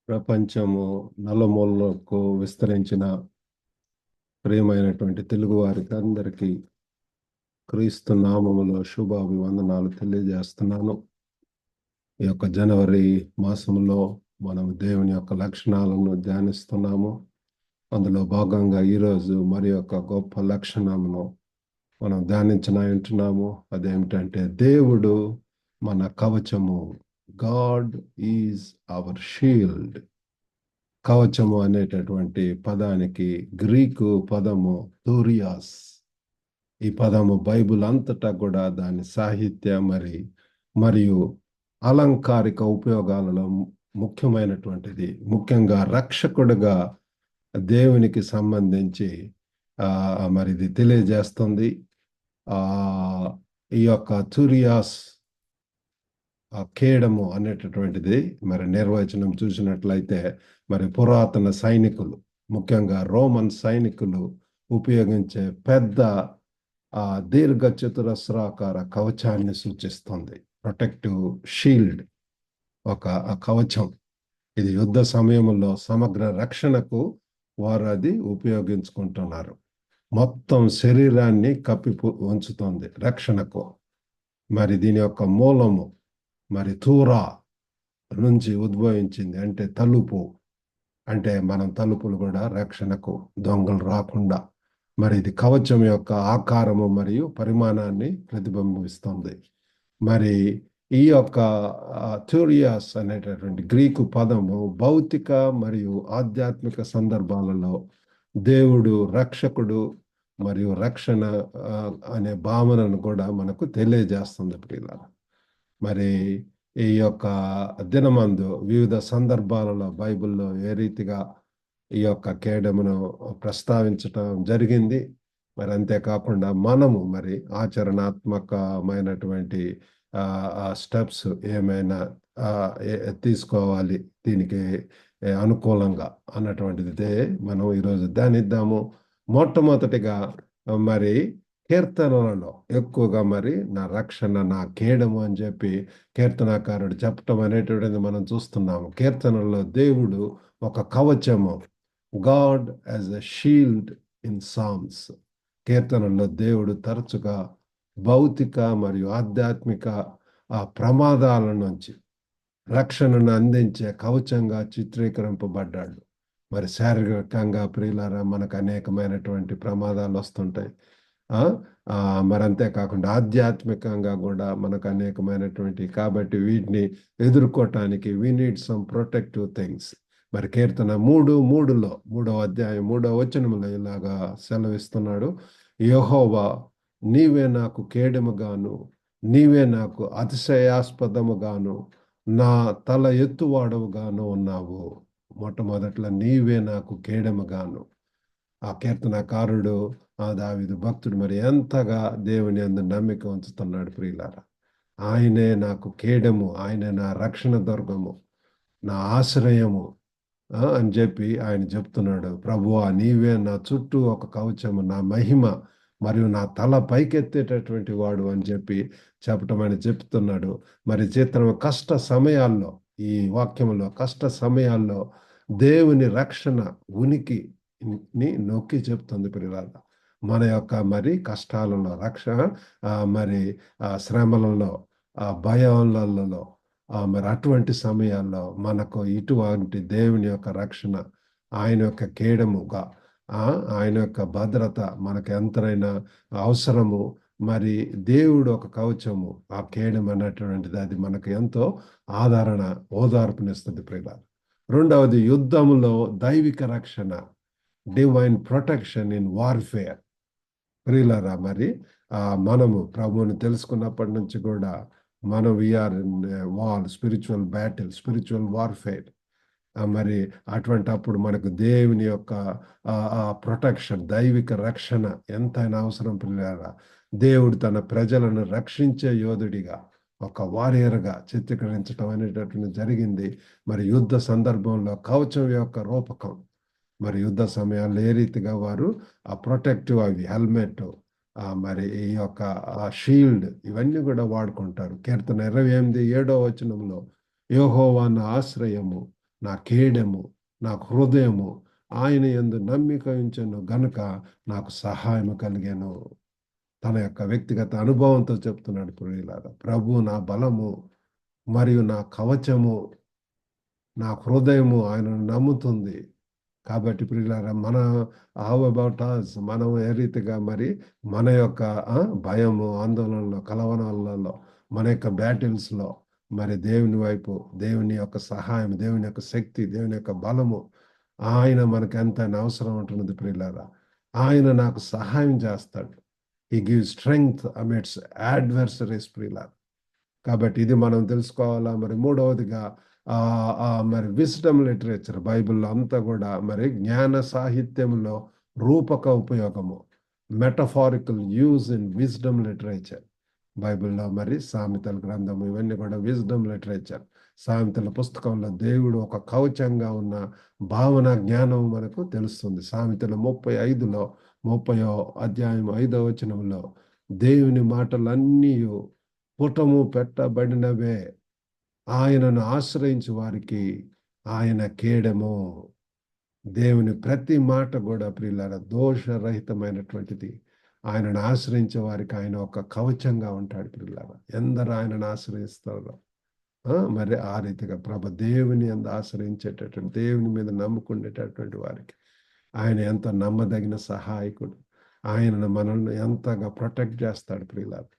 ప్రపంచము నలుమూలలకు విస్తరించిన ప్రియమైనటువంటి తెలుగు వారికి అందరికీ క్రీస్తు నామములో శుభాభివందనాలు తెలియజేస్తున్నాను. ఈ యొక్క జనవరి మాసంలో మనం దేవుని యొక్క లక్షణాలను ధ్యానిస్తున్నాము. అందులో భాగంగా ఈరోజు మరి యొక్క గొప్ప లక్షణమును మనం ధ్యానించనుంటున్నాము. అదేమిటంటే దేవుడు మన కవచము. God is our shield. కవచము అనేటటువంటి పదానికి గ్రీకు పదము థూరియాస్. ఈ పదము బైబిల్ అంతటా కూడా దాని సాహిత్య మరియు అలంకారిక ఉపయోగాలలో ముఖ్యమైనటువంటిది. ముఖ్యంగా రక్షకుడుగా దేవునికి సంబంధించి మరి ఇది తెలియజేస్తుంది. ఈ యొక్క థూరియాస్ కేడము అనేటటువంటిది మరి నిర్వచనం చూసినట్లయితే మరి పురాతన సైనికులు, ముఖ్యంగా రోమన్ సైనికులు ఉపయోగించే పెద్ద దీర్ఘ చతురస్రాకార కవచాన్ని సూచిస్తుంది. ప్రొటెక్టివ్ షీల్డ్, ఒక కవచం. ఇది యుద్ధ సమయంలో సమగ్ర రక్షణకు వారు అది ఉపయోగించుకుంటున్నారు. మొత్తం శరీరాన్ని కప్పి ఉంచుతుంది రక్షణకు. మరి దీని యొక్క మూలము మరి థూరా నుంచి ఉద్భవించింది. అంటే తలుపు, అంటే మనం తలుపులు కూడా రక్షణకు, దొంగలు రాకుండా. మరి ఇది కవచం యొక్క ఆకారము మరియు పరిమాణాన్ని ప్రతిబింబిస్తుంది. మరి ఈ యొక్క థూరియాస్ అనేటటువంటి గ్రీకు పదము భౌతిక మరియు ఆధ్యాత్మిక సందర్భాలలో దేవుడు రక్షకుడు మరియు రక్షణ అనే భావనను కూడా మనకు తెలియజేస్తుంది ప్రియులారా. మరి ఈ యొక్క దినమందు వివిధ సందర్భాలలో బైబిల్లో ఏ రీతిగా ఈ యొక్క కేడమును ప్రస్తావించటం జరిగింది. మరి అంతేకాకుండా మనము మరి ఆచరణాత్మకమైనటువంటి స్టెప్స్ ఏమైనా తీసుకోవాలి దీనికి అనుకూలంగా అన్నటువంటిది మనం ఈరోజు ధ్యానిద్దాము. మొట్టమొదటిగా మరి కీర్తనలలో ఎక్కువగా మరి నా రక్షణ నా కేడము అని చెప్పి కీర్తనాకారుడు చెప్పటం అనేటువంటిది మనం చూస్తున్నాము. కీర్తనలో దేవుడు ఒక కవచము, God as a shield in songs. కీర్తనలో దేవుడు తరచుగా భౌతిక మరియు ఆధ్యాత్మిక ప్రమాదాల నుంచి రక్షణను అందించే కవచంగా చిత్రీకరింపబడ్డాడు. మరి శారీరకంగా ప్రియులారా మనకు అనేకమైనటువంటి ప్రమాదాలు వస్తుంటాయి. మరి అంతేకాకుండా ఆధ్యాత్మికంగా కూడా మనకు అనేకమైనటువంటి, కాబట్టి వీటిని ఎదుర్కోవటానికి we need some protective things. మరి కీర్తన 3:3లో 3వ అధ్యాయం 3వ వచనములో ఇలాగా సెలవిస్తున్నాడు. యెహోవా నీవే నాకు కేడముగాను, నీవే నాకు అతిశయాస్పదముగాను, నా తల ఎత్తువాడవుగాను ఉన్నావు. మొట్టమొదట్లో నీవే నాకు కేడముగాను. ఆ కీర్తనకారుడు దావీదు భక్తుడు మరి ఎంతగా దేవుని యందు నమ్మిక ఉంచుతున్నాడు ప్రియులారా. ఆయనే నాకు కేడము, ఆయనే నా రక్షణ దుర్గము, నా ఆశ్రయము అని చెప్పి ఆయన చెప్తున్నాడు. ప్రభువా నీవే నా చుట్టూ ఒక కవచము, నా మహిమ మరియు నా తల పైకెత్తేటటువంటి వాడు అని చెప్పి చెప్పటం అని చెప్తున్నాడు. మరి చిత్రం కష్ట సమయాల్లో, ఈ వాక్యంలో కష్ట సమయాల్లో దేవుని రక్షణ ఉనికిని నొక్కి చెప్తుంది ప్రియులారా. మన యొక్క మరి కష్టాలలో రక్షణ, మరి శ్రమలలో, భయాలలో, మరి అటువంటి సమయాల్లో మనకు ఇటువంటి దేవుని యొక్క రక్షణ, ఆయన యొక్క కేడముగా, ఆయన యొక్క భద్రత మనకు ఎంతైనా అవసరము. మరి దేవుడు ఒక కవచము, ఆ కేడము అన్నటువంటిది అది మనకు ఎంతో ఓదార్పునిస్తుంది ప్రియులారా. రెండవది యుద్ధములో దైవిక రక్షణ, డివైన్ ప్రొటెక్షన్ ఇన్ వార్ఫేర్. ప్రియులారా మరి మనము ప్రభువుని తెలుసుకున్నప్పటి నుంచి కూడా మనం we are in war, spiritual battle, spiritual warfare. మరి అటువంటి అప్పుడు మనకు దేవుని యొక్క ప్రొటెక్షన్, దైవిక రక్షణ ఎంతైనా అవసరం ప్రియులారా. దేవుడు తన ప్రజలను రక్షించే యోధుడిగా, ఒక వారియర్గా చిత్రీకరించడం అనేటటువంటి జరిగింది. మరి యుద్ధ సందర్భంలో కవచం యొక్క రూపకం, మరి యుద్ధ సమయాల్లో ఏ రీతిగా వారు ఆ ప్రొటెక్టివ్, అవి హెల్మెట్, మరి ఈ యొక్క షీల్డ్, ఇవన్నీ కూడా వాడుకుంటారు. కీర్తన 28:7 వచనంలో యెహోవా నా ఆశ్రయము, నా కేడెము, నా హృదయము ఆయన యందు నమ్మిక ఉంచెను గనుక నాకు సహాయం కలిగాను. తన యొక్క వ్యక్తిగత అనుభవంతో చెప్తున్నాడు ప్రియులారా. ప్రభు నా బలము మరియు నా కవచము, నా హృదయము ఆయనను నమ్ముతుంది. కాబట్టి ప్రియులారా, మన హౌ అబౌట్ అస్, మనం ఏ రీతిగా మరి మన యొక్క భయము, ఆందోళనలో, కలవరాలలో, మన యొక్క బ్యాటిల్స్లో మరి దేవుని వైపు, దేవుని యొక్క సహాయం, దేవుని యొక్క శక్తి, దేవుని యొక్క బలము ఆయన మనకు ఎంతైనా అవసరం ఉంటున్నది ప్రియులారా. ఆయన నాకు సహాయం చేస్తాడు. He give strength amidst adversaries ప్రియులారా. కాబట్టి ఇది మనం తెలుసుకోవాలా. మరి మూడవదిగా మరి విజ్డమ్ లిటరేచర్, బైబిల్లో అంతా కూడా మరి జ్ఞాన సాహిత్యంలో రూపక ఉపయోగము, metaphorical use in wisdom literature. బైబిల్లో మరి సామెతల గ్రంథము ఇవన్నీ కూడా విజ్డమ్ లిటరేచర్. సామెతల పుస్తకంలో దేవుడు ఒక కవచంగా ఉన్న భావన జ్ఞానం మనకు తెలుస్తుంది. సామెతల 35లో 30వ అధ్యాయం 5వ వచనంలో దేవుని మాటలన్నీ పుటము పెట్టబడినవే, ఆయనను ఆశ్రయించు వారికి ఆయన కేడము. దేవుని ప్రతి మాట కూడా ప్రియులారా దోషరహితమైనటువంటిది. ఆయనను ఆశ్రయించే వారికి ఆయన ఒక కవచంగా ఉంటాడు ప్రియులారా. ఎందరు ఆయనను ఆశ్రయిస్తారో మరి ఆ రీతిగా దేవుని యందు ఆశ్రయించేటటువంటి, దేవుని మీద నమ్ముకునేటటువంటి వారికి ఆయన ఎంతో నమ్మదగిన సహాయకుడు. ఆయనను మనల్ని ఎంతగా ప్రొటెక్ట్ చేస్తాడు ప్రియులారా.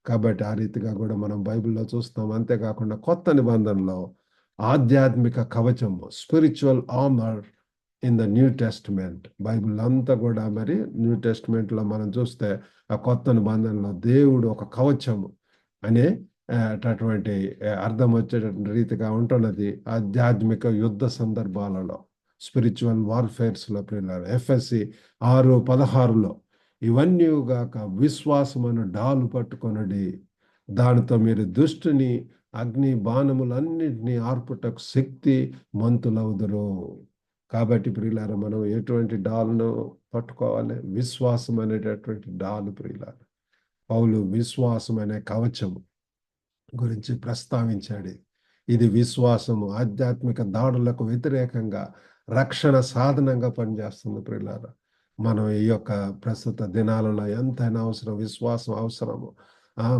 కాబట్టి ఆ రీతిగా కూడా మనం బైబిల్లో చూస్తాం. అంతేకాకుండా కొత్త నిబంధనలో ఆధ్యాత్మిక కవచము, spiritual armour in the new testament. Bible అంతా కూడా మరి న్యూ టెస్ట్మెంట్లో మనం చూస్తే ఆ కొత్త నిబంధనలో దేవుడు ఒక కవచము అనే అటువంటి అర్థం వచ్చేటటువంటి రీతిగా ఉంటున్నది. ఆధ్యాత్మిక యుద్ధ సందర్భాలలో, స్పిరిచువల్ వార్ఫేర్స్లో ప్రియులారా, ఎఫ్ఎస్సి 6:16లో ఇవన్నీ గాక విశ్వాసమును డాలు పట్టుకొనడి, దానితో మీరు దుష్టుని అగ్ని బాణములన్నిటినీ ఆర్పుటకు శక్తి మంతులవుదురు. కాబట్టి ప్రియులారా, మనం ఎటువంటి డాల్ను పట్టుకోవాలి? విశ్వాసం అనేటటువంటి డాలు ప్రియులారా. పౌలు విశ్వాసం అనే కవచము గురించి ప్రస్తావించాడు. ఇది విశ్వాసము ఆధ్యాత్మిక దాడులకు వ్యతిరేకంగా రక్షణ సాధనంగా పనిచేస్తుంది ప్రియులారా. మనం ఈ యొక్క ప్రస్తుత దినాలలో ఎంతైనా అవసరం, విశ్వాసం అవసరము.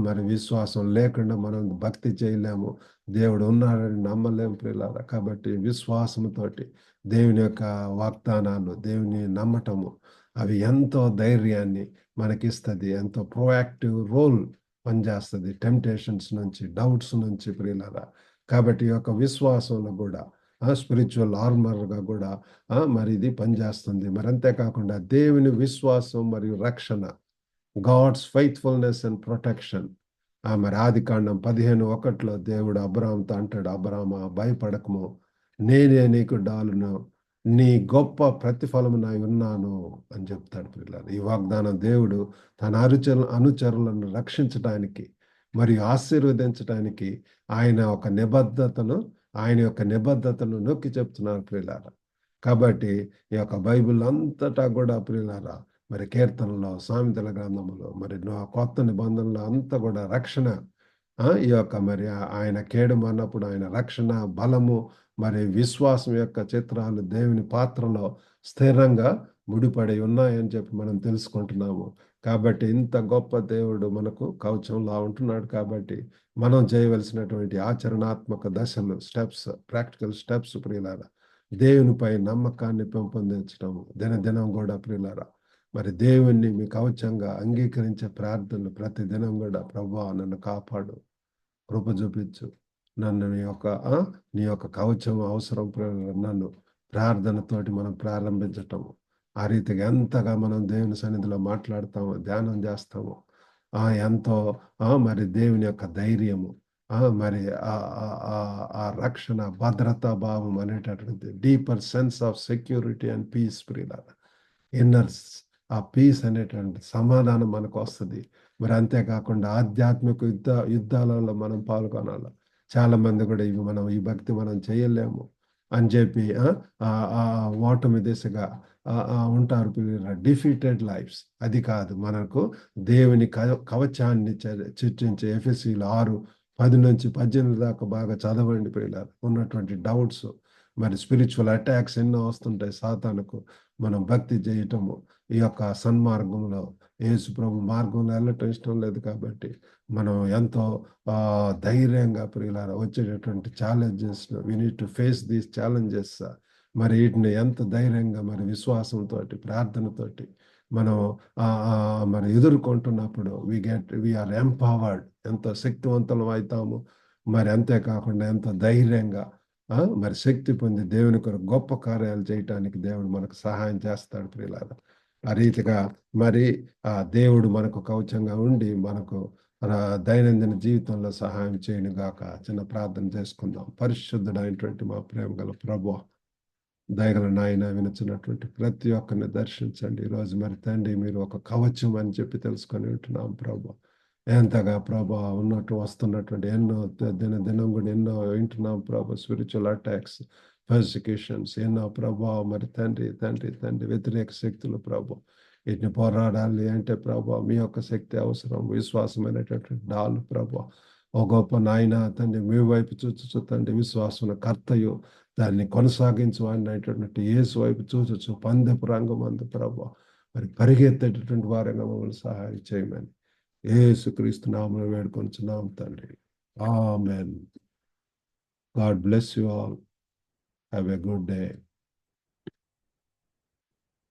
మరి విశ్వాసం లేకుండా మనం భక్తి చేయలేము, దేవుడు ఉన్నాడని నమ్మలేము ప్రియులారా. కాబట్టి విశ్వాసంతోటి దేవుని యొక్క వాగ్దానాలు, దేవుని నమ్మటము అవి ఎంతో ధైర్యాన్ని మనకిస్తుంది, ఎంతో ప్రోయాక్టివ్ రోల్ పనిచేస్తుంది టెంప్టేషన్స్ నుంచి, డౌట్స్ నుంచి ప్రియులారా. కాబట్టి ఈ యొక్క విశ్వాసంలో కూడా స్పిరిచువల్ ఆర్మర్గా కూడా మరి ఇది పనిచేస్తుంది. మరి అంతేకాకుండా దేవుని విశ్వాసం మరియు రక్షణ, గాడ్స్ ఫెయిత్ఫుల్నెస్ అండ్ ప్రొటెక్షన్. మరి ఆదికాండం 15:1లో దేవుడు అబ్రాహాంతో అంటాడు, అబ్రామా భయపడకము, నేనే నీకు డాలును, నీ గొప్ప ప్రతిఫలము నాయి ఉన్నాను అని చెప్తాడు పిల్లలు. ఈ వాగ్దానం దేవుడు తన అనుచరులను రక్షించడానికి మరియు ఆశీర్వదించడానికి ఆయన యొక్క నిబద్ధతను నొక్కి చెప్తున్నారు ప్రియులారా. కాబట్టి ఈ యొక్క బైబిల్ అంతటా కూడా ప్రియులారా, మరి కీర్తనలో, సామెతల గ్రంథంలో, మరి కొత్త నిబంధనలో అంతా కూడా రక్షణ, ఈ యొక్క మరి ఆయన కేడము అన్నప్పుడు ఆయన రక్షణ, బలము, మరి విశ్వాసం యొక్క చిత్రాలు దేవుని పాత్రలో స్థిరంగా ముడిపడి ఉన్నాయని చెప్పి మనం తెలుసుకుంటున్నాము. కాబట్టి ఇంత గొప్ప దేవుడు మనకు కవచంలా ఉంటున్నాడు. కాబట్టి మనం చేయవలసినటువంటి ఆచరణాత్మక దశలు, స్టెప్స్, ప్రాక్టికల్ స్టెప్స్ ప్రియులారా, దేవునిపై నమ్మకాన్ని పెంపొందించడం దినదినం కూడా ప్రియులారా. మరి దేవుణ్ణి మీ కవచంగా అంగీకరించే ప్రార్థనలు ప్రతి దినం కూడా, ప్రభువా నన్ను కాపాడు, కృప చూపించు, నన్ను నీ యొక్క కవచం అవసరం నన్ను ప్రార్థనతోటి మనం ప్రారంభించటము. ఆ రీతిగా ఎంతగా మనం దేవుని సన్నిధిలో మాట్లాడతాము, ధ్యానం చేస్తాము, ఎంతో మరి దేవుని యొక్క ధైర్యము, మరి ఆ రక్షణ, భద్రతా భావం అనేటటువంటి deeper sense of security and peace ప్రియులారా. ఇన్నర్స్ ఆ పీస్ అనేటువంటి సమాధానం మనకు వస్తుంది. మరి అంతేకాకుండా ఆధ్యాత్మిక యుద్ధాలలో మనం పాల్గొనాలి. చాలా మంది కూడా ఈ భక్తి మనం చేయలేము అని చెప్పి ఓటమి దిశగా ఉంటారు. Defeated lifes. అది కాదు, మనకు దేవుని కవచాన్ని చర్చించే ఎఫెసీయులు 6:10-18 దాకా బాగా చదవండి ప్రియులారా. ఉన్నటువంటి డౌట్స్ మరి స్పిరిచువల్ అటాక్స్ ఎన్నో వస్తుంటాయి సాతానుకు. మనం భక్తి చేయటము, ఈ యొక్క సన్మార్గంలో యేసు ప్రభు మార్గంలో వెళ్ళటం ఇష్టం లేదు కాబట్టి మనం ఎంతో ధైర్యంగా ప్రియులారా వచ్చేటటువంటి challenges we need to face these challenges. మరి వీటిని ఎంత ధైర్యంగా మరి విశ్వాసంతో ప్రార్థనతోటి మనం మరి ఎదుర్కొంటున్నప్పుడు వీఆర్ ఎంపవర్డ్, ఎంతో శక్తివంతులం అవుతాము. మరి అంతేకాకుండా ఎంతో ధైర్యంగా మరి శక్తి పొంది దేవుని కొరకు గొప్ప కార్యాలు చేయటానికి దేవుడు మనకు సహాయం చేస్తాడు ప్రియులారా. ఆ రీతిగా మరి దేవుడు మనకు కవచంగా ఉండి మనకు దైనందిన జీవితంలో సహాయం చేయను గాక. చిన్న ప్రార్థన చేసుకుందాం. పరిశుద్ధుడైనటువంటి మా ప్రేమ గల ప్రభువా, దయగల నాయన, వినొచ్చినటువంటి ప్రతి ఒక్కరిని దర్శించండి. ఈరోజు మరి తండ్రి మీరు ఒక కవచం అని చెప్పి తెలుసుకొని ఉంటున్నాం ప్రభు. ఎంతగా ప్రభా వస్తున్నటువంటి ఎన్నో దినం కూడా ఎన్నో వింటున్నాం ప్రభా. స్పిరిచువల్ అటాక్స్, పర్సిక్యూషన్స్ ఎన్నో ప్రభా. మరి తండ్రి తండ్రి తండ్రి వ్యతిరేక శక్తులు ప్రభు. వీటిని పోరాడాలి అంటే ప్రభా మీ యొక్క శక్తి అవసరం. విశ్వాసమైనటువంటి డాలు ప్రభా. ఓ గొప్ప నాయన తండ్రి మీ వైపు చూచు తండ్రి విశ్వాసం కర్తయు దాన్ని కొనసాగించు అనేటటువంటి యేసు వైపు చూచొచ్చు పందెపు రంగమందు ప్రభా మరి పరిగెత్తేటటువంటి వారంగా మమ్మల్ని సహాయం చేయమని యేసుక్రీస్తు నామములో వేడుకొంచున్నాం తండ్రి. ఆమేన్. God bless you all. Have a good day.